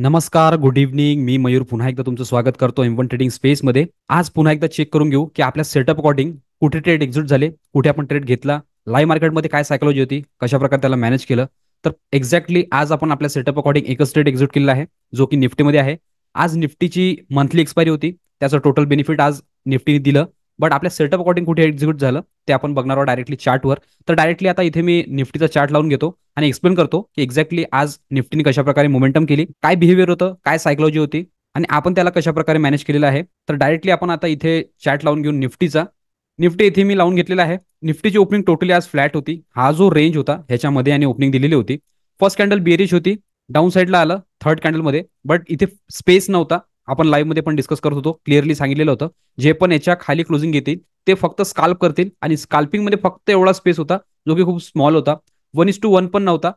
नमस्कार, good evening. मी मयूर पुन्हा एकदा तुमचं स्वागत करतो M1 ट्रेडिंग स्पेसमध्ये. आज पुन्हा एकदा चेक करून घेऊ की आपल्या सेटअप अकॉर्डिंग कुठे ट्रेड एक्झिट झाले, कुठे आपण ट्रेड घेतला, लाईव्ह मार्केटमध्ये काय सायकॉलॉजी होती, कशाप्रकारे त्याला मॅनेज केलं. तर एक्झॅक्टली आज आपण आपल्या सेटअप अकॉर्डिंग एकच ट्रेड एक्झिट केलेला आहे, जो की निफ्टीमध्ये आहे. आज निफ्टीची मंथली एक्सपायरी होती, त्याचं टोटल बेनिफिट आज निफ्टीने दिलं. बट आपल्या सेटअप अकॉर्डिंग कुठे एक्झिक्यूट झालं ते आपण बघणार आहोत डायरेक्टली चार्टवर. तर डायरेक्टली आता इथे मी निफ्टीचा चार्ट लावून घेतो आणि एक्सप्लेन करतो की एक्झॅक्टली आज निफ्टीने कशा प्रकारे मोमेंटम केली, काय बिहेवियर होतं, काय सायकॉलॉजी होती आणि आपण त्याला कशा प्रकारे मॅनेज केलेलं आहे. तर डायरेक्टली आपण आता इथे चार्ट लावून घेऊन निफ्टीचा. निफ्टी इथे मी लावून घेतलेला आहे. निफ्टीची ओपनिंग टोटली आज फ्लॅट होती. हा जो रेंज होता ह्याच्यामध्ये आणि ओपनिंग दिलेली होती. फर्स्ट कॅन्डल बेरिश होती, डाऊन साईडला आलं थर्ड कॅन्डलमध्ये, बट इथे स्पेस नव्हता. आपण लाईव्ह मध्ये पण डिस्कस करत होतो, क्लिअरली सांगितलेलं होतं जे पण याच्या खाली क्लोजिंग घेतील ते फक्त स्काल्प करतील आणि स्काल्पिंग मध्ये फक्त एवढा स्पेस होता जो की खूप स्मॉल होता. 1:1 पण नव्हता.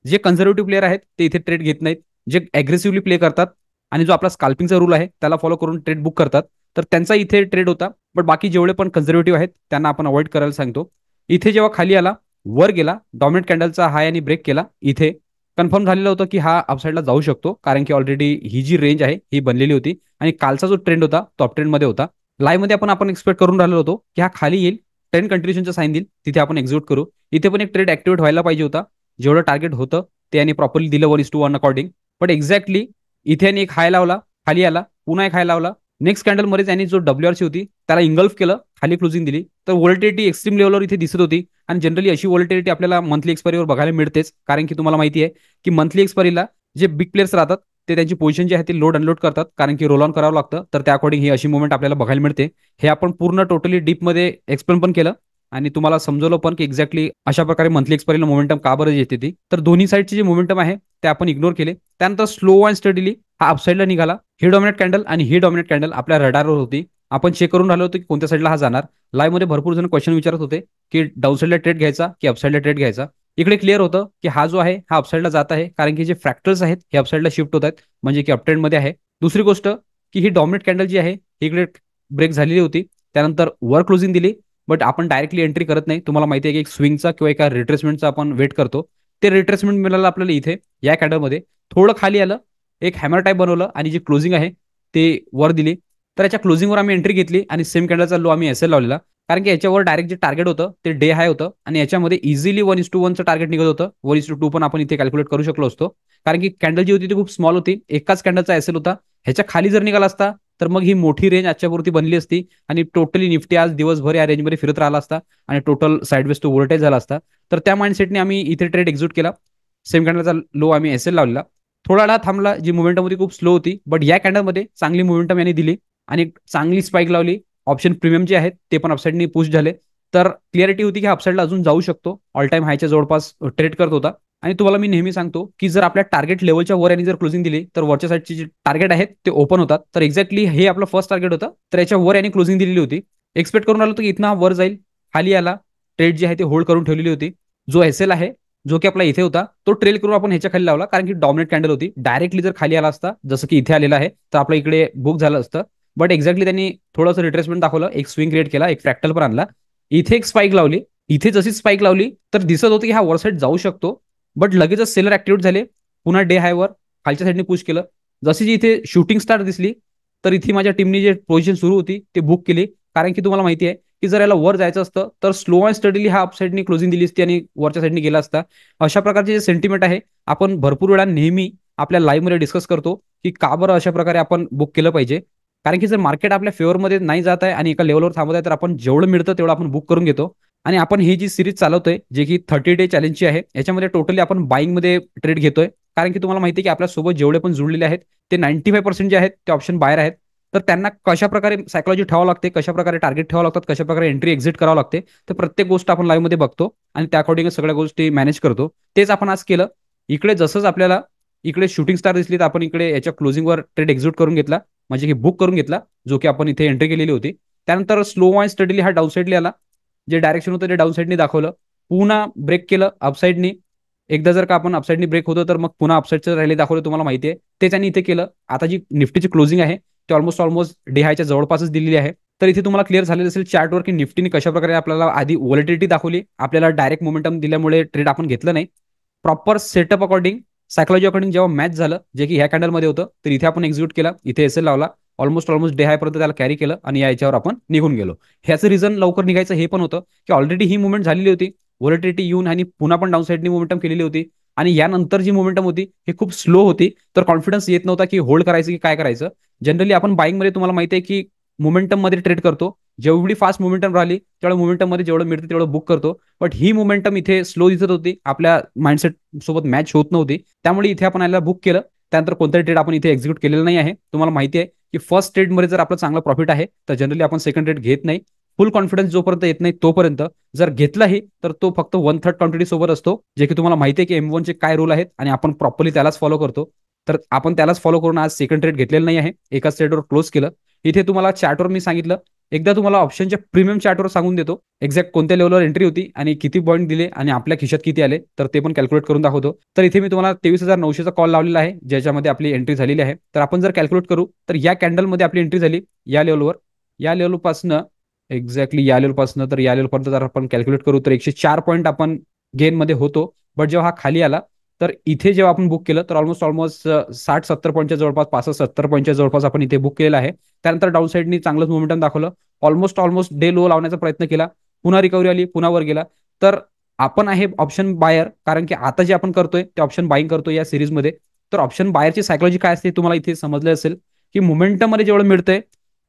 जे कन्झर्वेटिव्ह प्लेयर आहेत ते इथे ट्रेड घेत नाहीत, जे अग्रेसिव्हली प्ले करतात आणि जो आपला स्काल्पिंगचा रूल आहे त्याला फॉलो करून ट्रेड बुक करतात, तर त्यांचा इथे ट्रेड होता. बट बाकी जेवढे पण कन्झर्वेटिव्ह आहेत त्यांना आपण अवॉइड करायला सांगतो. इथे जेव्हा खाली आला, वर गेला, डॉमिनेट कॅन्डलचा हाय आणि ब्रेक केला, इथे कन्फर्म झालेलं होतं की हा अपसाईडला जाऊ शकतो, कारण की ऑलरेडी ही जी रेंज आहे ही बनलेली होती आणि कालचा जो ट्रेंड होता तो अप ट्रेंडमध्ये होता. लाईव्ह मध्ये आपण एक्सपेक्ट करून राहिलो होतो की हा खाली येईल, 10 कंटिन्यूशनचा साईन देईल, तिथे आपण एक्झिक्यूट करू. इथे पण एक ट्रेड ऍक्टिव्हेट व्हायला पाहिजे होता. जेवढं टार्गेट होतं ते यांनी प्रॉपरली दिलं 1:1 अकॉर्डिंग. बट एक्झॅक्टली इथे यांनी एक हाय लावला, खाली आला, पुन्हा एक हाय लावला. नेक्स्ट कॅन्डलमध्ये त्यांनी जो डब्ल्यूआरसी होती त्याला इंगल्फ केलं, खाली क्लोजिंग दिली. तर व्होल्टिलिटी एक्स्ट्रीम लेवलवर इथे दिसत होती आणि जनरली अशी व्होल्टिलिटी आपल्याला मंथली एक्सपायरीवर बघायला मिळतेच, कारण की तुम्हाला माहिती आहे की मंथली एक्सपायरीला जे बिग प्लेयर्स राहतात ते त्यांची पोझिशन जी आहे ती लोड अनलोड करतात, कारण की रोल ऑन करावं लागतं. तर त्या अकॉर्डिंग ही अशी मुवमेंट आपल्याला बघायला मिळते. हे आपण पूर्ण टोटली डीपमध्ये एक्सप्लेन पण केलं आणि तुम्हाला समजवलं पण की एक्झॅक्टली अशा प्रकारे मंथली एक्सपायरीला मोमेंटम का बरं येते ती. तर दोन्ही साईडचे जे मोमेंटम आहे ते आपण इग्नोर केले. त्यानंतर स्लो अँड स्टडीली हा अपसाईडला निघाला. ही डॉमिनेट कॅन्डल आणि ही डॉमिनेट कॅन्डल आपल्या रडारवर होती. आपण चेक करून राहिलो होतो की कोणत्या साईडला हा जाणार. लाईव्ह मध्ये भरपूर जण क्वेश्चन विचारत होते की डाऊन साईडला ट्रेड घ्यायचा की अपसाईडला ट्रेड घ्यायचा. इकडे क्लिअर होतं की हा जो आहे हा अपसाईडला जात आहे, कारण की जे फ्रॅक्टर्स आहेत हे अपसाईडला शिफ्ट होत आहेत, म्हणजे की अपट्रेंडमध्ये आहे. दुसरी गोष्ट की ही डॉमिनेट कॅन्डल जी आहे ही इकडे ब्रेक झालेली होती, त्यानंतर वर क्लोजिंग दिली. बट आपण डायरेक्टली एंट्री करत नाही. तुम्हाला माहिती आहे की एक स्विंगचा किंवा एका रिट्रेसमेंटचा आपण वेट करतो. ते रिट्रेसमेंट मिळालं आपल्याला इथे या कॅन्डलमध्ये. थोडं खाली आलं, एक हॅमर टाईप बनवलं आणि जी क्लोजिंग आहे ते वर दिली. तर याच्या क्लोजिंगवर आम्ही एंट्री घेतली आणि सेम कॅन्डलचा लो आम्ही एसएल लावलेला, कारण की याच्यावर डायरेक्ट जे टार्गेट होतं ते डे हाय होतं आणि याच्यामध्ये इझिली 1:1चं टार्गेट निघत होतं. 1:2 पण आपण इथे कॅल्क्युलेट करू शकलो असतो, कारण की कॅन्डल जी होती ती खूप स्मॉल होती. एकाच कॅन्डलचा एसएल होता. ह्याच्या खाली जर निघाला असता तर मग ही मोठी रेंज आजच्यापुरती बनली असती आणि टोटली निफ्टी आज दिवसभर या रेंजमध्ये फिरत राहिला असता आणि टोटल साईडवेज टू व्होल्टेज झाला असता. तर त्या माइंडसेटने आम्ही इथे ट्रेड एक्झिक्यूट केला. सेम कॅन्डलचा लो आम्ही एसएल लावलेला. थोडा वेळा थांबला, जी मुवमेंटम होती खूप स्लो होती, बट या कॅन्डलमध्ये चांगली मुवमेंटम यांनी दिली आणि चांगली स्पाइक लावली. ऑप्शन प्रीमियम जे आहेत ते पण अपसाईडनी पुश झाले. तर क्लिअरिटी होती की अपसाईडला अजून जाऊ शकतो. ऑल टाइम हायच्या जवळपास ट्रेड करत होता. आणि तुम्हाला मी नेहमी सांगतो की जर आपल्या टार्गेट लेवलच्या वर यांनी जर क्लोजिंग दिली तर वरच्या साईडचे जे टार्गेट आहेत ते ओपन होतात. तर एक्झॅक्टली हे आपलं फर्स्ट टार्गेट होतं, तर याच्या वर यांनी क्लोजिंग दिलेली होती. एक्सपेक्ट करून आलो होतो की इथं वर जाईल, खाली आला, ट्रेड जी आहे ते होल्ड करून ठेवलेली होती. जो एसएल आहे जो की आपला इथे होता तो ट्रेल करून आपण ह्याच्या खाली लावला, कारण की डॉमिनेट कॅन्डल होती. डायरेक्टली जर खाली आला असता जसं की इथे आलेला आहे तर आपल्या इकडे बुक झालं असतं. बट एक्झॅक्टली त्यांनी थोडंसं रिट्रेसमेंट दाखवलं, एक स्विंग क्रिएट केला, एक फ्रॅक्टल पण आणला. इथे एक स्पाइक लावली. इथे जशी स्पाइक लावली तर दिसत होतं की हा वर साईड जाऊ शकतो. बट लगेचच सेलर ऍक्टिव्हेट झाले. पुन्हा डे हायवर खालच्या साईडने पुश केलं. जशी जी इथे शूटिंग स्टार दिसली तर इथे माझ्या टीमनी जे पोझिशन सुरू होती ते बुक केली, कारण की तुम्हाला माहिती आहे की जर याला वर जायचं असतं तर स्लो अँड स्टडीली हा अपसाईडनी क्लोजिंग दिली असती आणि वरच्या साईडने गेला असता. अशा प्रकारचे जे सेंटिमेंट आहे आपण भरपूर वेळा नेहमी आपल्या लाईव्ह मध्ये डिस्कस करतो की का बरं अशा प्रकारे आपण बुक केलं पाहिजे. कारण की जर मार्केट आपल्या फेवरमध्ये नाही जात आहे आणि एका लेवलवर थांबत आहे तर आपण जेवढं मिळतं तेवढं आपण बुक करून घेतो. आणि आपण ही जी सिरीज चालवतोय जे की 30 डे चॅलेंजची आहे, याच्यामध्ये टोटली आपण बाईंगमध्ये ट्रेड घेतोय, कारण की तुम्हाला माहिती आहे की आपल्यासोबत जेवढे पण जुळलेले आहेत ते 95% जे आहेत ते ऑप्शन बाहेर आहेत. तर त्यांना कशा प्रकारे सायकॉलॉजी ठेवावं लागते, कशा प्रकारे टार्गेट ठेवावं लागतात, कशा प्रकारे एंट्री एक्झिट करावं लागते, तर प्रत्येक गोष्ट आपण लाईव्ह मध्ये बघतो आणि त्या अकॉर्डिंग सगळ्या गोष्टी मॅनेज करतो. तेच आपण आज केलं. इकडे जसंच आपल्याला इकडे शूटिंग स्टार दिसली तर आपण इकडे याच्या क्लोजिंगवर ट्रेड एक्झिक्यूट करून घेतला, म्हणजे की बुक करून घेतला, जो की आपण इथे एंट्री केलेली होती. त्यानंतर स्लो अँड स्टडीली हा डाऊन साईडली आला. जे डायरेक्शन होतं ते डाऊन साईडनी दाखवलं, पुन्हा ब्रेक केलं अपसाईडनी. एकदा जर का आपण अपसाईडनी ब्रेक होतो तर मग पुन्हा अपसाईडचं रॅली दाखवलं, तुम्हाला माहिती आहे ते त्यांनी इथे केलं. आता जी निफ्टीची क्लोजिंग आहे ते ऑलमोस्ट डे हायच्या जवळपासच दिलेली आहे. तर इथे तुम्हाला क्लिअर झालेलं असेल चार्टवर की निफ्टीने कशा प्रकारे आपल्याला आधी व्हॉलिटिलिटी दाखवली, आपल्याला डायरेक्ट मोमेंटम दिल्यामुळे ट्रेड आपण घेतलं नाही. Proper setup according psychology according जेव्हा मॅच झालं, जे की ह्या कॅन्डलमध्ये होतं, तर इथे आपण एक्झिक्यूट केला, इथे एस एल लावला, ऑलमोस्ट डे हायपर्यंत त्याला कॅरी केलं आणि या याच्यावर आपण निघून गेलो. ह्याचं रिझन लवकर निघायचं हे पण होतं की ऑलरेडी ही मुवमेंट झालेली होती, व्होलेटिलिटी येऊन आणि पुन्हा पण डाऊन साईडनी मोमेंटम केलेली होती आणि यानंतर जी मोमेंटम होती ही खूप स्लो होती, तर कॉन्फिडन्स येत नव्हता की होल्ड करायचं की काय करायचं. जनरली आपण बाईंगमध्ये तुम्हाला माहिती आहे की मोमेंटम मध्ये ट्रेड करतो, जेवढी फास्ट मोमेंटम राहिली तेवढं मोमेंटम मध्ये जेवढं मिळतं तेवढं बुक करतो. बट ही मोमेंटम इथे स्लो दिसत होती, आपल्या माइंडसेट सोबत मॅच होत नव्हती, त्यामुळे इथे आपण याला बुक केलं. त्यानंतर कोणताही ट्रेड आपण इथे एक्झिक्यूट केलेलं नाही आहे. तुम्हाला माहिती आहे की फर्स्ट ट्रेडमध्ये जर आपलं चांगलं प्रॉफिट आहे तर जनरली आपण सेकंड ट्रेड घेत नाही, फुल कॉन्फिडन्स जोपर्यंत येत नाही तोपर्यंत. जर घेतलाही तर तो फक्त 1/3 क्वांटिटी सोबत असतो, जे की तुम्हाला माहिती आहे की M1 चे काय रूल आहेत आणि आपण प्रॉपरली त्यालाच फॉलो करतो. तर आपण त्यालाच फॉलो करून आज सेकंड ट्रेड घेतलेलं नाही आहे, एकाच ट्रेडवर क्लोज केलं. इथे तुम्हाला चार्टवर मी सांगितलं, एकदा तुम्हाला ऑप्शनच्या प्रीमियम चार्टवर सांगून देतो एक्झॅक्ट कोणत्या लेवलवर एंट्री होती आणि किती पॉईंट दिले आणि आपल्या खिशात किती आले, तर ते पण कॅल्क्युलेट करून दाखवतो. तर इथे मी तुम्हाला 23,900चा कॉल लावलेला आहे, ज्याच्यामध्ये आपली एंट्री झालेली आहे. तर आपण जर कॅल्क्युलेट करू तर या कॅन्डलमध्ये आपली एंट्री झाली या लेवलवर, या लेवलपासनं एक्झॅक्टली या लेवलपासनं तर या लेवलपर्यंत जर आपण कॅल्क्युलेट करू तर 104 पॉईंट आपण गेनमध्ये होतो. बट जेव्हा हा खाली आला तर इथे जेव्हा आपण बुक केलं तर ऑलमोस्ट 60-70 पॉईंटच्या जवळपास, 65-70 पॉईंटच्या जवळपास आपण इथे बुक केलेला आहे. त्यानंतर डाऊन साईडनी चांगलंच मोमेंटम दाखवलं, ऑलमोस्ट डे लो लावण्याचा प्रयत्न केला, पुन्हा रिकव्हरी आली, पुन्हा वर गेला. तर आपण आहे ऑप्शन बायर, कारण की आता जे आपण करतोय ते ऑप्शन बाईंग करतोय या सिरीजमध्ये. तर ऑप्शन बायरची सायकोलॉजी काय असते तुम्हाला इथे समजलं असेल की मोमेंटम मध्ये जेवढं मिळतंय,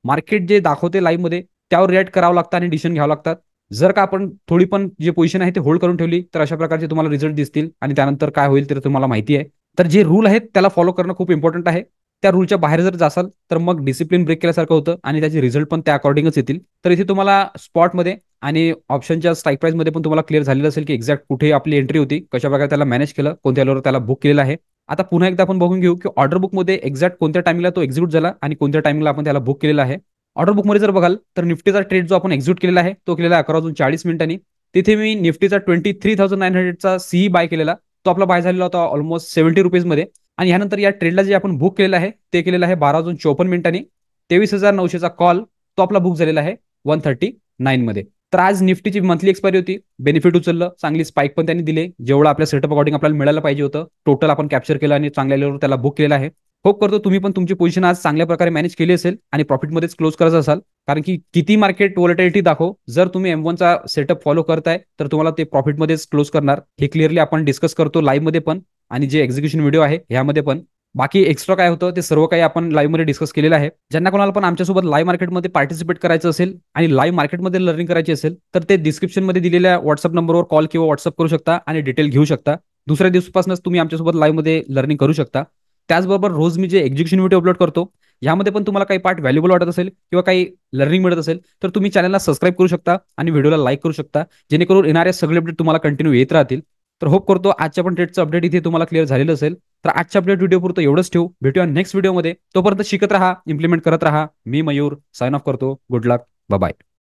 मार्केट जे दाखवते लाईव्ह मध्ये त्यावर रिॲक्ट करावं लागतं आणि डिसिजन घ्यावं लागतात. जर का आपण थोडी पण जे पोझिशन आहे ते होल्ड करून ठेवली तर अशा प्रकारचे तुम्हाला रिझल्ट दिसतील आणि त्यानंतर काय होईल ते तुम्हाला माहिती आहे. तर जे रूल आहेत त्याला फॉलो करणं खूप इम्पॉर्टंट आहे. त्या रूलच्या बाहेर जर जासाल तर मग डिसिप्लिन ब्रेक केल्यासारखं होतं आणि त्याचे रिझल्ट पण त्या अकॉर्डिंगच येतील. तर इथे तुम्हाला स्पॉटमध्ये आणि ऑप्शनच्या स्ट्राईक प्राईसमध्ये पण तुम्हाला क्लिअर झालेलं असेल की एक्झॅक्ट कुठे आपली एंट्री होती, कशा प्रकारे त्याला मॅनेज केलं, कोणत्या लेवलवर त्याला बुक केलेलं आहे. आता पुन्हा एकदा आपण बघून घेऊ की ऑर्डर बुकमध्ये एक्झॅक्ट कोणत्या टाइमला तो एक्झिक्यूट झाला आणि कोणत्या टाइमला आपण त्याला बुक केलेला आहे. ऑर्डर बुकमध्ये जर बघाल तर निफ्टीचा ट्रेड जो आपण एक्झिक्यूट केलेला आहे तो केलेला 11:40 तिथे मी निफ्टीचा 23,900चा सीई बाय केलेला, तो आपला बाय झालेला होता ऑलमोस्ट 70 रुपीजमध्ये. आणि यानंतर या ट्रेडला जे आपण बुक केलेलं आहे ते केलेलं आहे 12:54 23,900चा कॉल, तो आपला बुक झालेला आहे 139 मध्ये. तर आज निफ्टीची मंथली एक्सपायरी होती, बेनिफिट उचललं, चांगली स्पाइक पण त्यांनी दिले, जेवढं आपल्या सेटअप अकॉर्डिंग आपल्याला मिळायला पाहिजे होतं टोटल आपण कॅप्चर केलं आणि चांगल्या लेवलवर त्याला बुक केलेलं आहे. होप करतो तुम्ही पण तुमची पोझिशन आज चांगल्या प्रकारे मॅनेज केली असेल आणि प्रॉफिटमध्येच क्लोज करायचं असाल. कारण की किती मार्केट व्होलेटिलिटी दाखव, जर तुम्ही M1चा सेटअप फॉलो करताय तर तुम्हाला ते प्रॉफिटमध्येच क्लोज करणार, हे क्लिअरली आपण डिस्कस करतो लाईव्ह मध्ये पण आणि जे एक्झिक्युशन व्हिडिओ आहे ह्यामध्ये पण. बाकी एक्स्ट्रा काय होतं ते सर्व काही आपण लाईव्ह मध्ये डिस्कस केलेलं आहे. ज्यांना कोणाला पण आमच्यासोबत लाईव्ह मार्केटमध्ये पार्टिसिपेट करायचं असेल आणि लाईव्ह मार्केटमध्ये लर्निंग करायची असेल तर ते डिस्क्रिप्शनमध्ये दिलेल्या व्हॉट्सअप नंबरवर कॉल किंवा व्हॉट्सअप करू शकता आणि डिटेल घेऊ शकता. दुसऱ्या दिवसापासूनच तुम्ही आमच्यासोबत लाईव्ह मध्ये लर्निंग करू शकता. त्याचबरोबर रोज मी जे एक्झिक्युशन व्हिडिओ अपलोड करतो यामध्ये पण तुम्हाला काही पार्ट व्हॅल्युबल वाटत असेल किंवा काही लर्निंग मिळत असेल तर तुम्ही चॅनलला सबस्क्राईब करू शकता आणि व्हिडिओला लाईक करू शकता, जेणेकरून येणारे सगळे अपडेट तुम्हाला कंटिन्यू येत राहतील. तर होप करतो आजच्या पण ट्रेडचं अपडेट इथे तुम्हाला क्लिअर झालेलं असेल. तर आजच्या अपडेट व्हिडिओ पुरतं एवढंच ठेवू, भेटूया नेक्स्ट व्हिडिओमध्ये. तोपर्यंत शिकत राहा, इम्प्लिमेंट करत राहा. मी मयूर साइन ऑफ करतो. गुड लक, बाय.